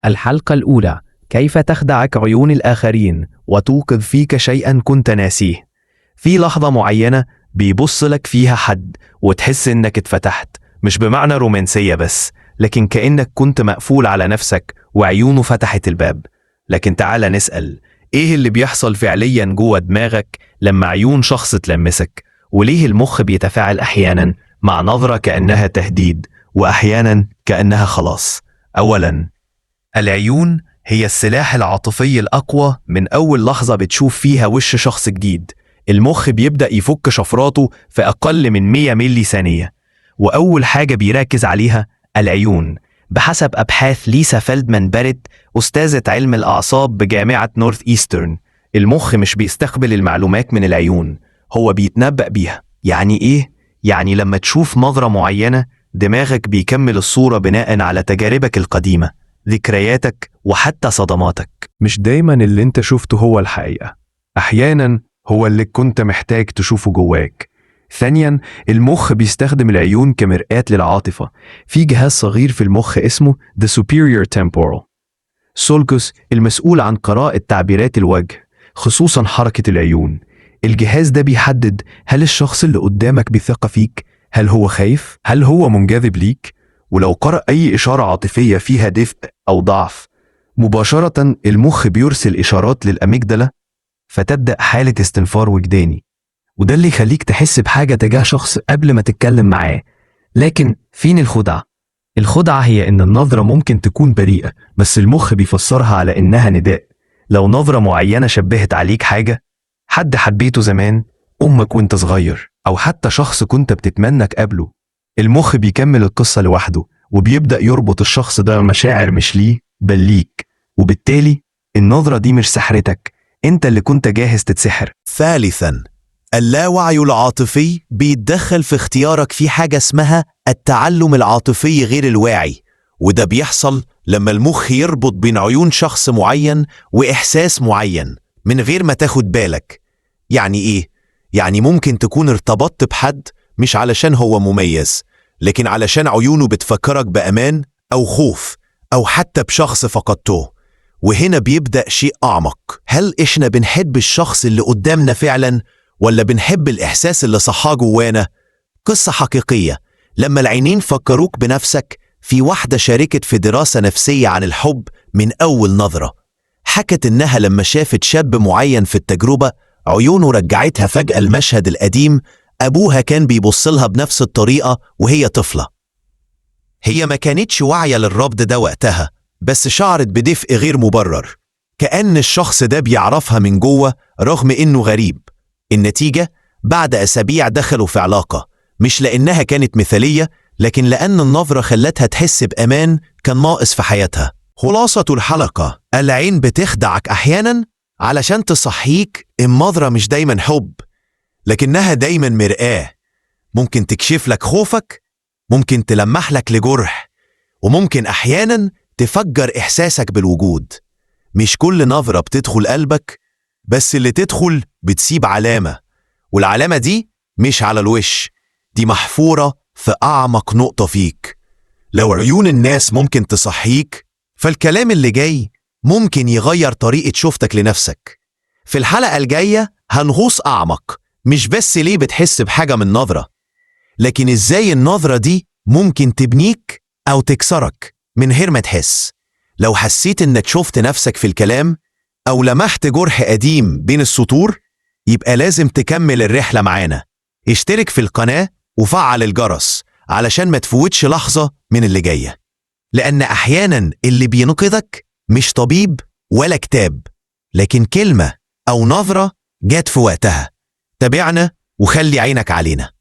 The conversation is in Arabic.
الحلقة الأولى: كيف تخدعك عيون الآخرين وتوقظ فيك شيئا كنت ناسيه. في لحظة معينة بيبص لك فيها حد وتحس إنك اتفتحت، مش بمعنى رومانسية بس، لكن كأنك كنت مقفول على نفسك وعيونه فتحت الباب. لكن تعال نسأل، إيه اللي بيحصل فعليا جوه دماغك لما عيون شخص تلمسك؟ وليه المخ بيتفاعل أحيانا مع نظرة كأنها تهديد وأحيانا كأنها خلاص؟ أولا، العيون هي السلاح العاطفي الأقوى. من أول لحظة بتشوف فيها وش شخص جديد، المخ بيبدأ يفك شفراته في أقل من 100 ملي ثانية، وأول حاجة بيركز عليها العيون. بحسب أبحاث ليسا فيلدمان باريت، أستاذة علم الأعصاب بجامعة نورث إيسترن، المخ مش بيستقبل المعلومات من العيون، هو بيتنبأ بيها. يعني إيه؟ يعني لما تشوف نظرة معينة، دماغك بيكمل الصورة بناء على تجاربك القديمة، ذكرياتك وحتى صدماتك. مش دايما اللي انت شفته هو الحقيقة، أحيانا هو اللي كنت محتاج تشوفه جواك. ثانيا، المخ بيستخدم العيون كمرآة للعاطفة. في جهاز صغير في المخ اسمه The Superior Temporal Sulcus المسؤول عن قراءة تعبيرات الوجه، خصوصا حركة العيون. الجهاز ده بيحدد هل الشخص اللي قدامك بيثق فيك، هل هو خايف، هل هو منجذب ليك. ولو قرأ أي إشارة عاطفية فيها دفء أو ضعف، مباشرة المخ بيرسل إشارات للأميجدلا، فتبدأ حالة استنفار وجداني، وده اللي يخليك تحس بحاجة تجاه شخص قبل ما تتكلم معاه. لكن فين الخدعة؟ الخدعة هي إن النظرة ممكن تكون بريئة، بس المخ بيفسرها على إنها نداء. لو نظرة معينة شبهت عليك حاجة، حد حبيته زمان، أمك وانت صغير، أو حتى شخص كنت بتتمنى تقابله، المخ بيكمل القصة لوحده وبيبدأ يربط الشخص ده مشاعر مش ليه بل ليك، وبالتالي النظرة دي مش سحرتك، انت اللي كنت جاهز تتسحر. ثالثاً، اللاوعي العاطفي بيتدخل في اختيارك في حاجة اسمها التعلم العاطفي غير الواعي، وده بيحصل لما المخ يربط بين عيون شخص معين وإحساس معين من غير ما تاخد بالك. يعني إيه؟ يعني ممكن تكون ارتبطت بحد مش علشان هو مميز، لكن علشان عيونه بتفكرك بأمان أو خوف، أو حتى بشخص فقدته. وهنا بيبدأ شيء أعمق، هل إحنا بنحب الشخص اللي قدامنا فعلا، ولا بنحب الإحساس اللي صحاه جوانا؟ قصة حقيقية، لما العينين فكروك بنفسك. في واحدة شاركت في دراسة نفسية عن الحب من أول نظرة، حكت إنها لما شافت شاب معين في التجربة، عيونه رجعتها فجأة المشهد القديم. أبوها كان بيبصلها بنفس الطريقة وهي طفلة. هي ما كانتش واعية للربط ده وقتها، بس شعرت بدفء غير مبرر، كأن الشخص ده بيعرفها من جوه رغم إنه غريب. النتيجة، بعد أسابيع دخلوا في علاقة، مش لأنها كانت مثالية، لكن لأن النظرة خلتها تحس بأمان كان ناقص في حياتها. خلاصة الحلقة، العين بتخدعك أحيانا علشان تصحيك. النظرة مش دايما حب، لكنها دايما مرآة. ممكن تكشف لك خوفك، ممكن تلمح لك لجرح، وممكن أحيانا تفجر إحساسك بالوجود. مش كل نظرة بتدخل قلبك، بس اللي تدخل بتسيب علامة، والعلامة دي مش على الوش، دي محفورة في أعمق نقطة فيك. لو عيون الناس ممكن تصحيك، فالكلام اللي جاي ممكن يغير طريقة شوفتك لنفسك. في الحلقة الجاية هنغوص أعمق، مش بس ليه بتحس بحاجة من نظرة، لكن إزاي النظرة دي ممكن تبنيك أو تكسرك من غير ما تحس. لو حسيت إنك شفت نفسك في الكلام، أو لمحت جرح قديم بين السطور، يبقى لازم تكمل الرحلة معانا. اشترك في القناة وفعل الجرس علشان ما تفوتش لحظة من اللي جاية، لأن أحيانا اللي بينقذك مش طبيب ولا كتاب، لكن كلمة أو نظرة جات في وقتها. تابعنا وخلي عينك علينا.